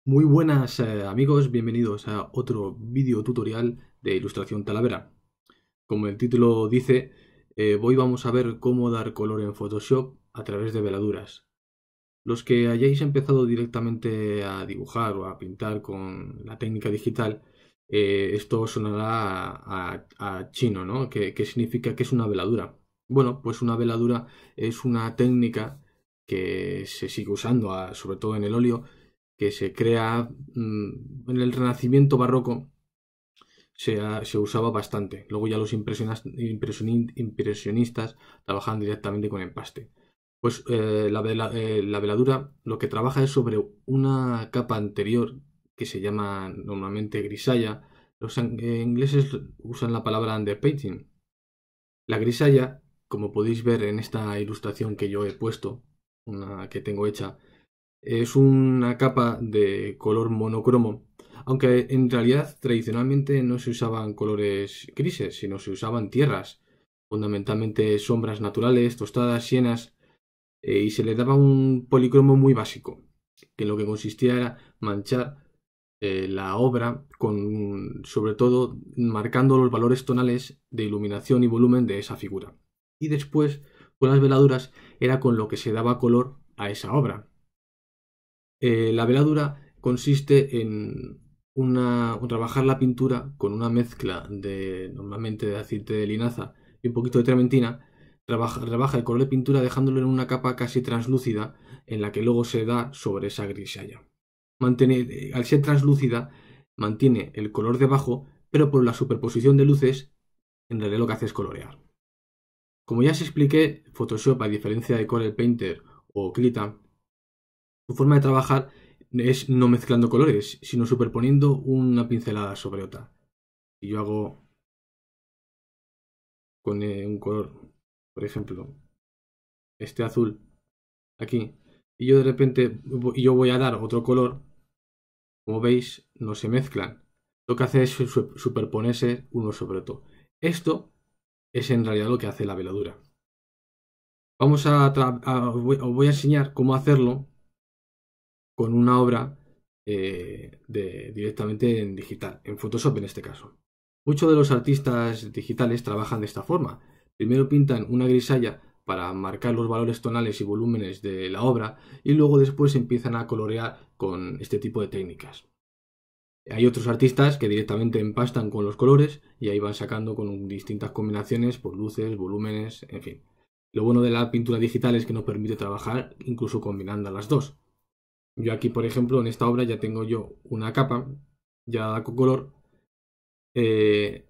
Muy buenas amigos, bienvenidos a otro vídeo tutorial de Ilustración Talavera. Como el título dice, hoy vamos a ver cómo dar color en Photoshop a través de veladuras. Los que hayáis empezado directamente a dibujar o a pintar con la técnica digital, esto os sonará a chino, ¿no? ¿Qué significa que es una veladura? Bueno, pues una veladura es una técnica que se sigue usando, sobre todo en el óleo, que se crea en el Renacimiento barroco. Se usaba bastante. Luego ya los impresionistas trabajaban directamente con empaste. Pues la veladura lo que trabaja es sobre una capa anterior que se llama normalmente grisalla. Los ingleses usan la palabra underpainting. La grisalla, como podéis ver en esta ilustración que yo he puesto, una que tengo hecha, es una capa de color monocromo, aunque en realidad tradicionalmente no se usaban colores grises, sino se usaban tierras, fundamentalmente sombras naturales, tostadas, sienas, y se le daba un policromo muy básico, que en lo que consistía era manchar la obra con, sobre todo, marcando los valores tonales de iluminación y volumen de esa figura. Y después, con las veladuras, era con lo que se daba color a esa obra. La veladura consiste en trabajar la pintura con una mezcla de normalmente de aceite de linaza y un poquito de trementina. Rebaja el color de pintura dejándolo en una capa casi translúcida en la que luego se da sobre esa grisalla. Al ser translúcida, mantiene el color debajo, pero por la superposición de luces, en realidad lo que hace es colorear. Como ya os expliqué, Photoshop, a diferencia de Corel Painter o Krita, su forma de trabajar es no mezclando colores, sino superponiendo una pincelada sobre otra. Si yo hago con un color, por ejemplo, este azul aquí, y yo de repente yo voy a dar otro color, como veis, no se mezclan. Lo que hace es superponerse uno sobre otro. Esto es en realidad lo que hace la veladura. Os voy a enseñar cómo hacerlo con una obra directamente en digital, en Photoshop en este caso. Muchos de los artistas digitales trabajan de esta forma. Primero pintan una grisalla para marcar los valores tonales y volúmenes de la obra y luego después empiezan a colorear con este tipo de técnicas. Hay otros artistas que directamente empastan con los colores y ahí van sacando con distintas combinaciones por luces, volúmenes, en fin. Lo bueno de la pintura digital es que nos permite trabajar incluso combinando las dos. Yo aquí, por ejemplo, en esta obra ya tengo yo una capa ya con color, eh,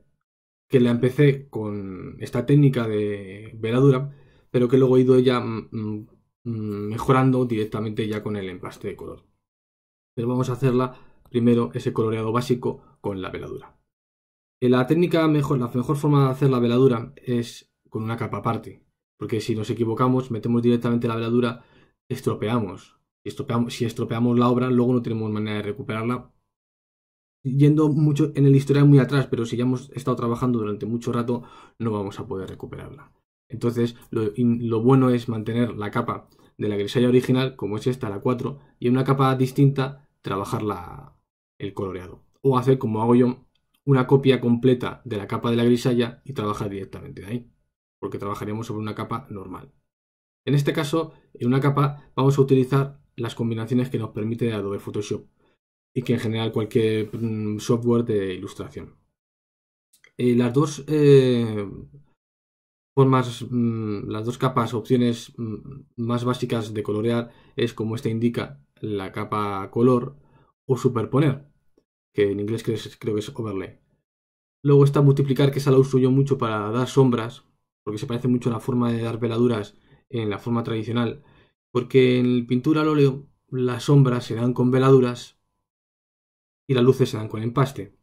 que la empecé con esta técnica de veladura, pero que luego he ido ya mejorando directamente ya con el empaste de color. Pero vamos a hacerla primero ese coloreado básico con la veladura. La mejor forma de hacer la veladura es con una capa aparte, porque si nos equivocamos, metemos directamente la veladura, estropeamos. Si estropeamos la obra, luego no tenemos manera de recuperarla. Yendo mucho en el historial muy atrás, pero si ya hemos estado trabajando durante mucho rato, no vamos a poder recuperarla. Entonces, lo bueno es mantener la capa de la grisalla original, como es esta, la 4, y en una capa distinta trabajar el coloreado. O hacer, como hago yo, una copia completa de la capa de la grisalla y trabajar directamente de ahí, porque trabajaremos sobre una capa normal. En este caso, en una capa vamos a utilizar las combinaciones que nos permite Adobe Photoshop y que en general cualquier software de ilustración. Las dos las dos capas, opciones más básicas de colorear es, como esta indica, la capa color o superponer, que en inglés creo que es overlay. Luego está multiplicar, que esa la uso yo mucho para dar sombras, porque se parece mucho a la forma de dar veladuras en la forma tradicional, porque en pintura al óleo las sombras se dan con veladuras y las luces se dan con empaste,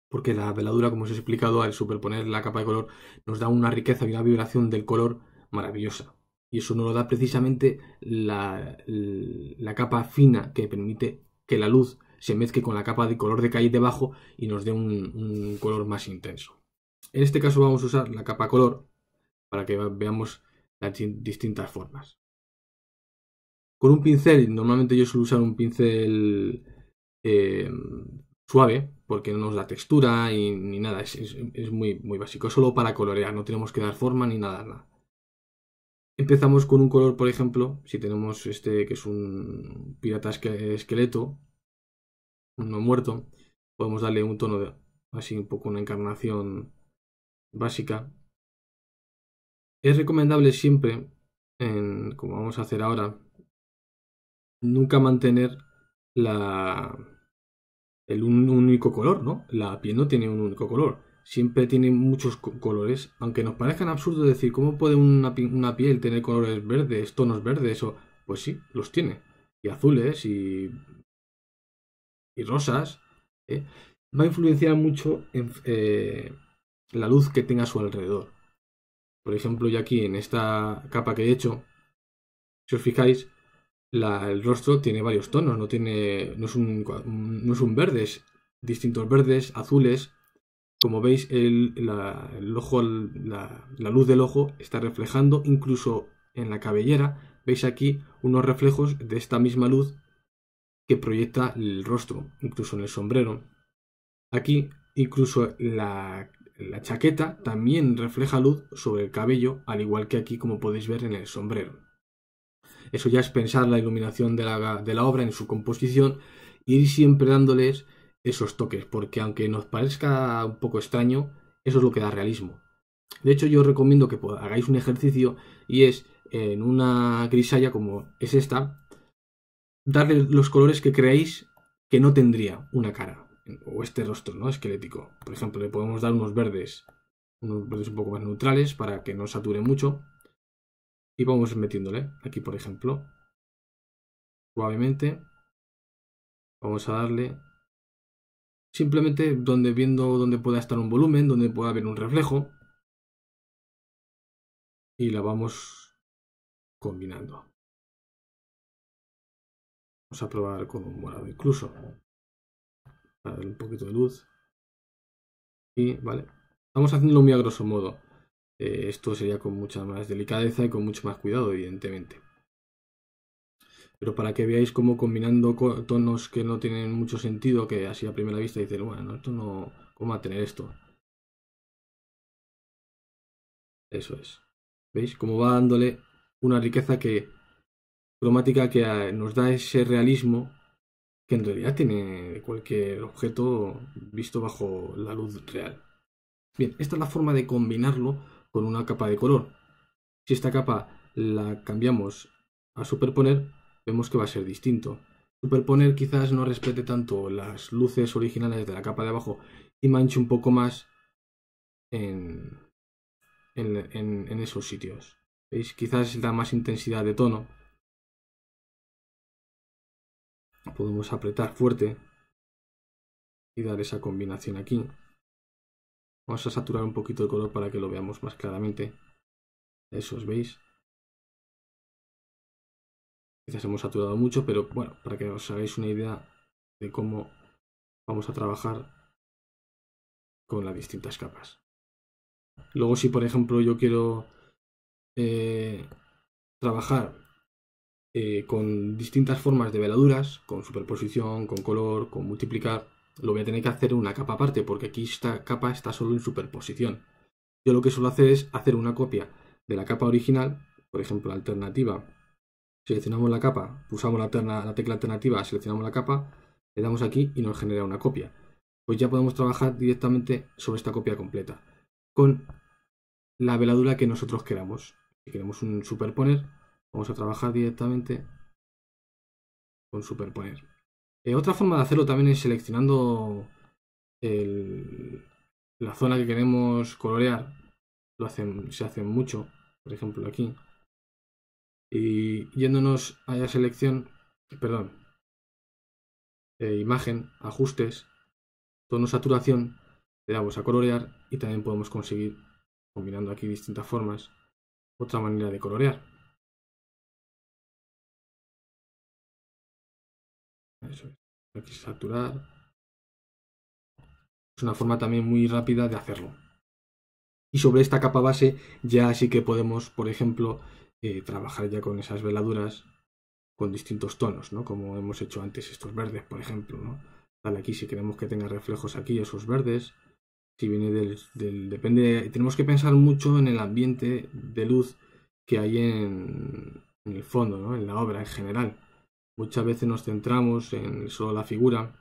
porque la veladura, como os he explicado, al superponer la capa de color, nos da una riqueza y una vibración del color maravillosa. Y eso nos lo da precisamente la capa fina que permite que la luz se mezcle con la capa de color de calle debajo y nos dé un color más intenso. En este caso vamos a usar la capa color para que veamos las distintas formas. Con un pincel, normalmente yo suelo usar un pincel suave, porque no nos da textura ni nada, es muy básico, solo para colorear, no tenemos que dar forma ni nada. Empezamos con un color, por ejemplo, si tenemos este que es un pirata esqueleto, uno muerto, podemos darle un tono de, así un poco una encarnación básica. Es recomendable siempre, como vamos a hacer ahora, nunca mantener un único color, ¿no? La piel no tiene un único color, siempre tiene muchos colores, aunque nos parezcan absurdos decir, ¿cómo puede una piel tener colores verdes, tonos verdes? Pues sí, los tiene, y azules, y rosas, ¿eh? Va a influenciar mucho en la luz que tenga a su alrededor. Por ejemplo, yo aquí en esta capa que he hecho, si os fijáis, el rostro tiene varios tonos, no es un verde, es distintos verdes, azules. Como veis, el ojo, la luz del ojo está reflejando, incluso en la cabellera, veis aquí unos reflejos de esta misma luz que proyecta el rostro, incluso en el sombrero. Aquí, incluso la chaqueta también refleja luz sobre el cabello, al igual que aquí, como podéis ver en el sombrero. Eso ya es pensar la iluminación de la obra en su composición y ir siempre dándoles esos toques, porque aunque nos parezca un poco extraño, eso es lo que da realismo. De hecho, yo os recomiendo que hagáis un ejercicio y es en una grisalla como es esta, darle los colores que creéis que no tendría una cara o este rostro, ¿no? Esquelético. Por ejemplo, le podemos dar unos verdes un poco más neutrales para que no sature mucho. Y vamos metiéndole aquí, por ejemplo, suavemente. Vamos a darle simplemente viendo donde pueda estar un volumen, donde pueda haber un reflejo. Y la vamos combinando. Vamos a probar con un morado incluso. Para darle un poquito de luz. Y vale. Estamos haciéndolo muy a grosso modo. Esto sería con mucha más delicadeza y con mucho más cuidado, evidentemente. Pero para que veáis cómo combinando tonos que no tienen mucho sentido, que así a primera vista dicen, bueno, esto no, ¿cómo va a tener esto? Eso es. ¿Veis? Cómo va dándole una riqueza cromática que nos da ese realismo que en realidad tiene cualquier objeto visto bajo la luz real. Bien, esta es la forma de combinarlo con una capa de color. Si esta capa la cambiamos a superponer, vemos que va a ser distinto. Superponer quizás no respete tanto las luces originales de la capa de abajo y manche un poco más en esos sitios. ¿Veis? Quizás da más intensidad de tono. Podemos apretar fuerte y dar esa combinación aquí. Vamos a saturar un poquito el color para que lo veamos más claramente. Eso os veis. Quizás hemos saturado mucho, pero bueno, para que os hagáis una idea de cómo vamos a trabajar con las distintas capas. Luego, si por ejemplo yo quiero trabajar con distintas formas de veladuras, con superposición, con color, con multiplicar, lo voy a tener que hacer en una capa aparte, porque aquí esta capa está solo en superposición. Yo lo que suelo hacer es hacer una copia de la capa original, por ejemplo, alternativa. Seleccionamos la capa, pulsamos la tecla alternativa, seleccionamos la capa, le damos aquí y nos genera una copia. Pues ya podemos trabajar directamente sobre esta copia completa, con la veladura que nosotros queramos. Si queremos un superponer, vamos a trabajar directamente con superponer. Otra forma de hacerlo también es seleccionando la zona que queremos colorear. Se hace mucho, por ejemplo aquí. Y yéndonos a la selección, perdón, imagen, ajustes, tono, saturación, le damos a colorear y también podemos conseguir, combinando aquí distintas formas, otra manera de colorear. Eso es. Aquí saturar. Es una forma también muy rápida de hacerlo. Y sobre esta capa base ya sí que podemos, por ejemplo, trabajar ya con esas veladuras con distintos tonos, ¿no? Como hemos hecho antes estos verdes, por ejemplo, ¿no? Dale aquí si queremos que tenga reflejos aquí esos verdes. Si viene depende, tenemos que pensar mucho en el ambiente de luz que hay en el fondo, ¿no? En la obra en general. Muchas veces nos centramos en solo la figura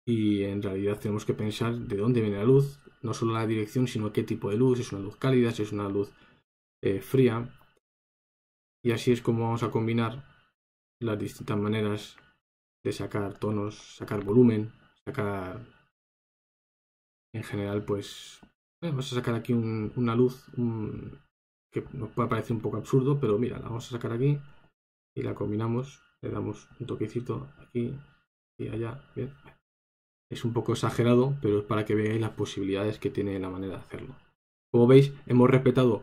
y en realidad tenemos que pensar de dónde viene la luz, no solo la dirección, sino qué tipo de luz, si es una luz cálida, si es una luz fría. Y así es como vamos a combinar las distintas maneras de sacar tonos, sacar volumen, sacar en general, pues vamos a sacar aquí una luz que nos puede parecer un poco absurdo, pero mira, la vamos a sacar aquí y la combinamos, le damos un toquecito aquí y allá, bien. Es un poco exagerado, pero es para que veáis las posibilidades que tiene la manera de hacerlo. Como veis, hemos respetado,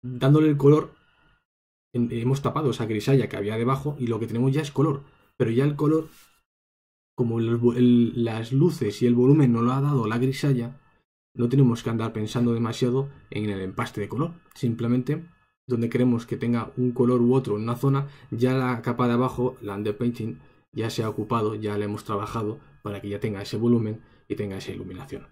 dándole el color, hemos tapado esa grisalla que había debajo y lo que tenemos ya es color, pero ya el color, como las luces y el volumen no lo ha dado la grisalla, no tenemos que andar pensando demasiado en el empaste de color. Simplemente, donde queremos que tenga un color u otro en una zona, ya la capa de abajo, la underpainting, ya se ha ocupado, ya la hemos trabajado para que ya tenga ese volumen y tenga esa iluminación.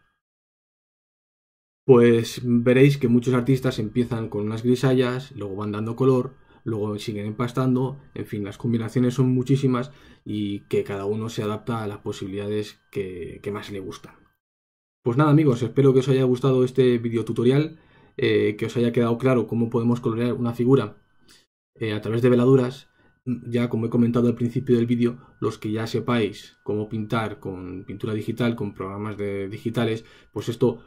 Pues veréis que muchos artistas empiezan con unas grisallas, luego van dando color, luego siguen empastando, en fin, las combinaciones son muchísimas y que cada uno se adapta a las posibilidades que más le gustan. Pues nada amigos, espero que os haya gustado este video tutorial, que os haya quedado claro cómo podemos colorear una figura a través de veladuras. Ya como he comentado al principio del vídeo, los que ya sepáis cómo pintar con pintura digital, con programas digitales, pues esto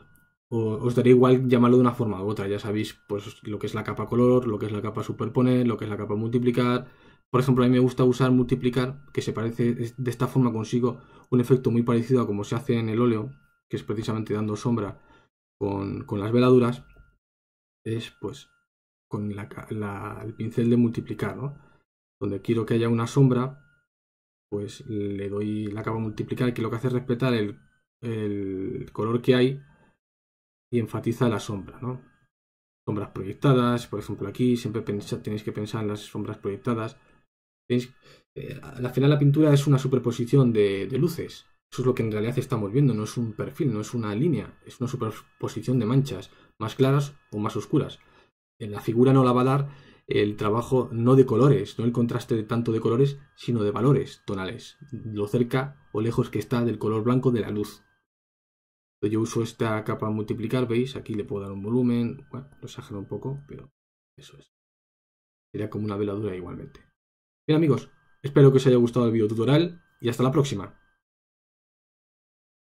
os daría igual llamarlo de una forma u otra. Ya sabéis pues lo que es la capa color, lo que es la capa superponer, lo que es la capa multiplicar. Por ejemplo, a mí me gusta usar multiplicar, que se parece, de esta forma consigo un efecto muy parecido a como se hace en el óleo, que es precisamente dando sombra con las veladuras. Es pues con el pincel de multiplicar, ¿no? Donde quiero que haya una sombra, pues le doy la capa multiplicar, que lo que hace es respetar el color que hay y enfatiza la sombra, ¿no? Sombras proyectadas, por ejemplo aquí siempre tenéis que pensar en las sombras proyectadas. Al final la pintura es una superposición de luces. Eso es lo que en realidad estamos viendo, no es un perfil, no es una línea, es una superposición de manchas, más claras o más oscuras. En la figura no la va a dar el trabajo no de colores, no el contraste tanto de colores, sino de valores tonales, lo cerca o lejos que está del color blanco de la luz. Yo uso esta capa a multiplicar, veis, aquí le puedo dar un volumen, bueno, lo exagero un poco, pero eso es. Sería como una veladura igualmente. Bien amigos, espero que os haya gustado el video tutorial y hasta la próxima.